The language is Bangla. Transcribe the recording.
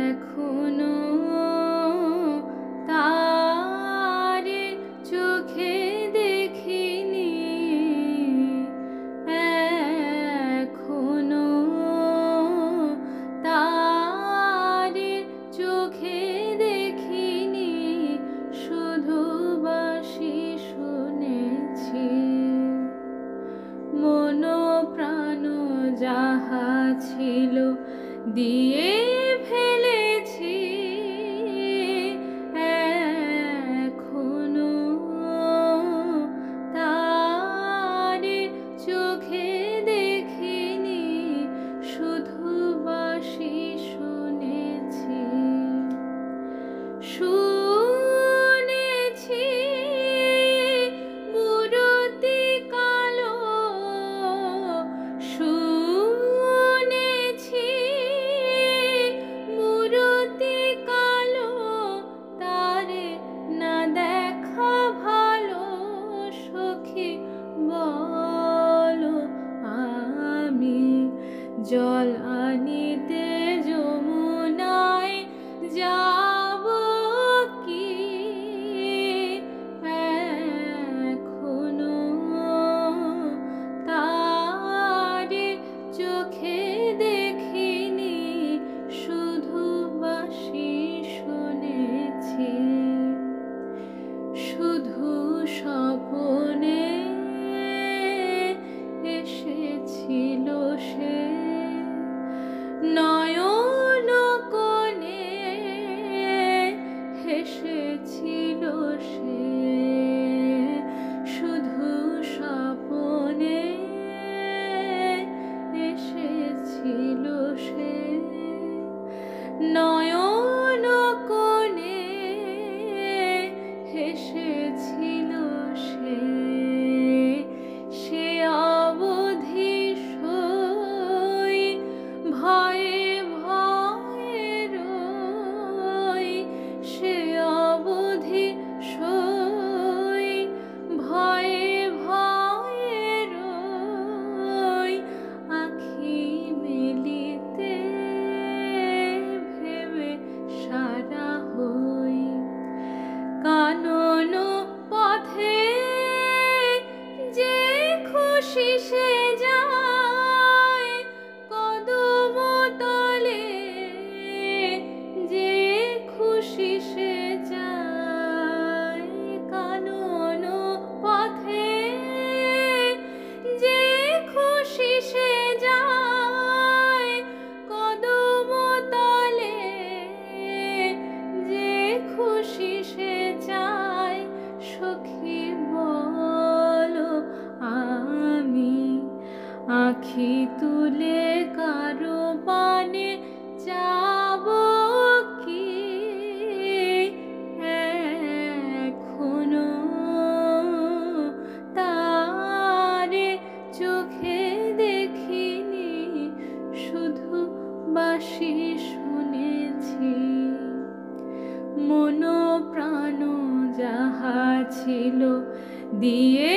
এখনো তারে চোখে দেখিনি, এখনো তারে চোখে দেখিনি, শুধু বাঁশি শুনেছি। মন প্রাণ যাহা ছিল দিয়ে ফেলেছি, এখনো তারে চোখে দেখিনি, শুধু বাঁশি শুনেছি। শুনেছি মূরতি কালো, শুনেছি মূরতি কালো, তারে না দেখা ভালো, সখী বলো আমি জল আনিতে যমুনায় যাব কি, এখনো তারে চোখে দেখিনি, শুধু বাঁশি শুনেছি। শুধু স্বপ্নে এসেছিল সে, নয়ন কোণে হেসেছিল সে, শুধু স্বপ্নে এসেছিল সে, নয়ন কোণে হেসেছিল সে। সে অবধি সই ভয়ে ভয়ে রই, সে অবধি সই ভয়ে ভয়ে রই, আখি মেলিতে ভেবে সারা হই। কানন পথে যে খুশি সে যায়, কদম তলে যে খুশি সে যায়, কানন পথে যে খুশি সে যায়, কদম তলে যে খুশি সে যায়, সখী বলো আমি আখি তুলে কারো পানে যাব কি, এখনো তারে চোখে দেখিনি, শুধু বাঁশি শুনেছি। মন প্রাণ যাহা ছিল দিয়ে